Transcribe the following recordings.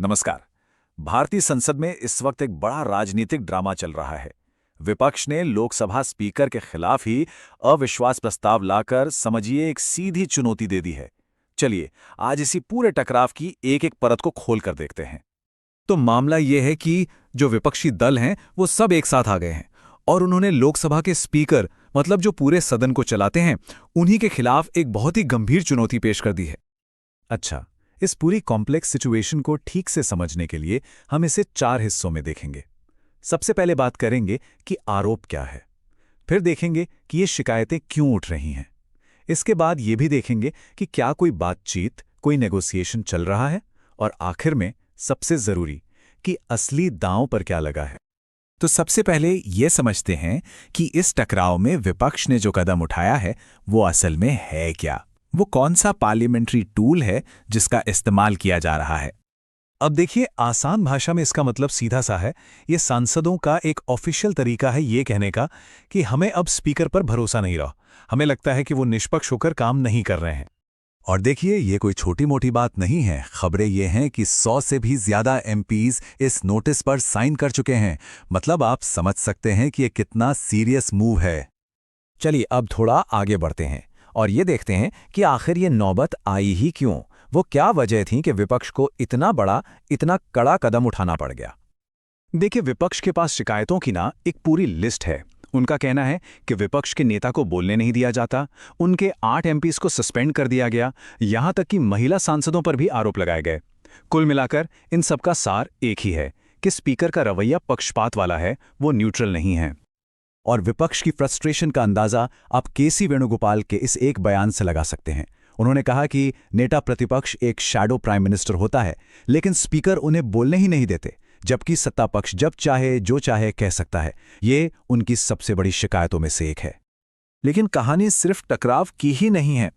नमस्कार। भारतीय संसद में इस वक्त एक बड़ा राजनीतिक ड्रामा चल रहा है। विपक्ष ने लोकसभा स्पीकर के खिलाफ ही अविश्वास प्रस्ताव लाकर समझिए एक सीधी चुनौती दे दी है। चलिए आज इसी पूरे टकराव की एक एक परत को खोल कर देखते हैं। तो मामला ये है कि जो विपक्षी दल हैं वो सब एक साथ आ गए हैं और उन्होंने लोकसभा के स्पीकर मतलब जो पूरे सदन को चलाते हैं उन्हीं के खिलाफ एक बहुत ही गंभीर चुनौती पेश कर दी है। अच्छा, इस पूरी कॉम्प्लेक्स सिचुएशन को ठीक से समझने के लिए हम इसे 4 हिस्सों में देखेंगे। सबसे पहले बात करेंगे कि आरोप क्या है, फिर देखेंगे कि ये शिकायतें क्यों उठ रही हैं। इसके बाद ये भी देखेंगे कि क्या कोई बातचीत, कोई नेगोशिएशन चल रहा है, और आखिर में सबसे जरूरी कि असली दांव पर क्या लगा है। तो सबसे पहले ये समझते हैं कि इस टकराव में विपक्ष ने जो कदम उठाया है वो असल में है क्या। वो कौन सा पार्लियामेंट्री टूल है जिसका इस्तेमाल किया जा रहा है। अब देखिए, आसान भाषा में इसका मतलब सीधा सा है। ये सांसदों का एक ऑफिशियल तरीका है ये कहने का कि हमें अब स्पीकर पर भरोसा नहीं रहा। हमें लगता है कि वो निष्पक्ष होकर काम नहीं कर रहे हैं। और देखिए, ये कोई छोटी मोटी बात नहीं है। खबरें ये हैं कि 100 से भी ज्यादा एमपीज इस नोटिस पर साइन कर चुके हैं। मतलब आप समझ सकते हैं कि ये कितना सीरियस मूव है। चलिए अब थोड़ा आगे बढ़ते हैं और ये देखते हैं कि आखिर ये नौबत आई ही क्यों। वो क्या वजह थी कि विपक्ष को इतना बड़ा, इतना कड़ा कदम उठाना पड़ गया। देखिए, विपक्ष के पास शिकायतों की एक पूरी लिस्ट है। उनका कहना है कि विपक्ष के नेता को बोलने नहीं दिया जाता, उनके 8 एमपीज को सस्पेंड कर दिया गया, यहां तक कि महिला सांसदों पर भी आरोप लगाए गए। कुल मिलाकर इन सबका सार एक ही है कि स्पीकर का रवैया पक्षपात वाला है, वो न्यूट्रल नहीं है। और विपक्ष की फ्रस्ट्रेशन का अंदाजा आप केसी वेणुगोपाल के इस एक बयान से लगा सकते हैं। उन्होंने कहा कि नेता प्रतिपक्ष एक शैडो प्राइम मिनिस्टर होता है, लेकिन स्पीकर उन्हें बोलने ही नहीं देते, जबकि सत्ता पक्ष जब चाहे जो चाहे कह सकता है। ये उनकी सबसे बड़ी शिकायतों में से एक है। लेकिन कहानी सिर्फ टकराव की ही नहीं है।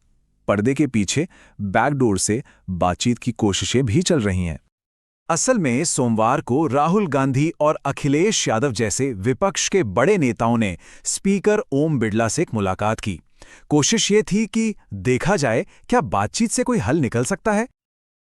पर्दे के पीछे बैकडोर से बातचीत की कोशिशें भी चल रही हैं। असल में सोमवार को राहुल गांधी और अखिलेश यादव जैसे विपक्ष के बड़े नेताओं ने स्पीकर ओम बिड़ला से एक मुलाकात की। कोशिश ये थी कि देखा जाए क्या बातचीत से कोई हल निकल सकता है।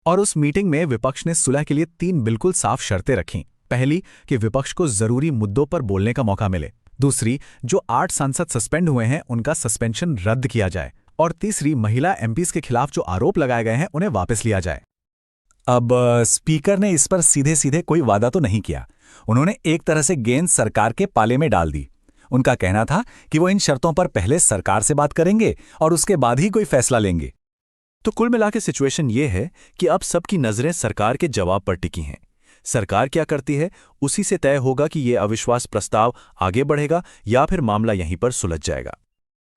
और उस मीटिंग में विपक्ष ने सुलह के लिए 3 बिल्कुल साफ शर्तें रखीं। पहली, कि विपक्ष को जरूरी मुद्दों पर बोलने का मौका मिले। दूसरी, जो 8 सांसद सस्पेंड हुए हैं उनका सस्पेंशन रद्द किया जाए। और तीसरी, महिला एमपीज के खिलाफ जो आरोप लगाए गए हैं उन्हें वापस लिया जाए। अब स्पीकर ने इस पर सीधे सीधे कोई वादा तो नहीं किया। उन्होंने एक तरह से गेंद सरकार के पाले में डाल दी। उनका कहना था कि वो इन शर्तों पर पहले सरकार से बात करेंगे और उसके बाद ही कोई फैसला लेंगे। तो कुल मिलाकर सिचुएशन ये है कि अब सबकी नजरें सरकार के जवाब पर टिकी हैं। सरकार क्या करती है उसी से तय होगा कि ये अविश्वास प्रस्ताव आगे बढ़ेगा या फिर मामला यहीं पर सुलझ जाएगा।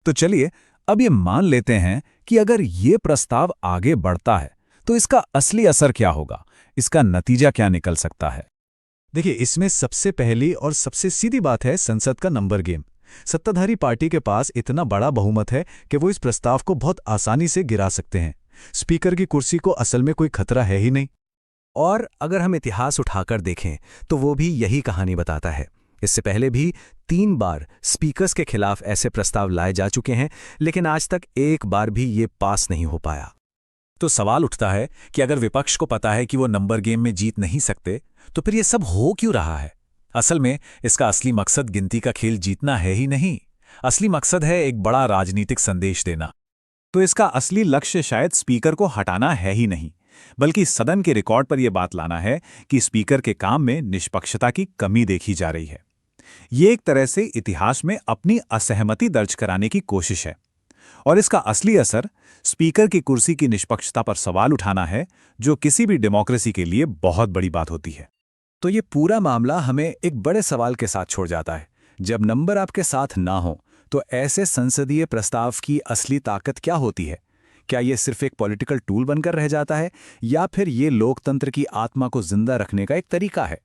तो चलिए अब ये मान लेते हैं कि अगर ये प्रस्ताव आगे बढ़ता है तो इसका असली असर क्या होगा, इसका नतीजा क्या निकल सकता है। देखिए, इसमें सबसे पहली और सबसे सीधी बात है संसद का नंबर गेम। सत्ताधारी पार्टी के पास इतना बड़ा बहुमत है कि वो इस प्रस्ताव को बहुत आसानी से गिरा सकते हैं। स्पीकर की कुर्सी को असल में कोई खतरा है ही नहीं। और अगर हम इतिहास उठाकर देखें तो वो भी यही कहानी बताता है। इससे पहले भी 3 बार स्पीकर्स के खिलाफ ऐसे प्रस्ताव लाए जा चुके हैं, लेकिन आज तक एक बार भी ये पास नहीं हो पाया। तो सवाल उठता है कि अगर विपक्ष को पता है कि वो नंबर गेम में जीत नहीं सकते, तो फिर ये सब हो क्यों रहा है। असल में इसका असली मकसद गिनती का खेल जीतना है ही नहीं। असली मकसद है एक बड़ा राजनीतिक संदेश देना। तो इसका असली लक्ष्य शायद स्पीकर को हटाना है ही नहीं, बल्कि सदन के रिकॉर्ड पर यह बात लाना है कि स्पीकर के काम में निष्पक्षता की कमी देखी जा रही है। ये एक तरह से इतिहास में अपनी असहमति दर्ज कराने की कोशिश है। और इसका असली असर स्पीकर की कुर्सी की निष्पक्षता पर सवाल उठाना है, जो किसी भी डेमोक्रेसी के लिए बहुत बड़ी बात होती है। तो ये पूरा मामला हमें एक बड़े सवाल के साथ छोड़ जाता है। जब नंबर आपके साथ ना हो तो ऐसे संसदीय प्रस्ताव की असली ताकत क्या होती है। क्या ये सिर्फ एक पॉलिटिकल टूल बनकर रह जाता है या फिर ये लोकतंत्र की आत्मा को जिंदा रखने का एक तरीका है।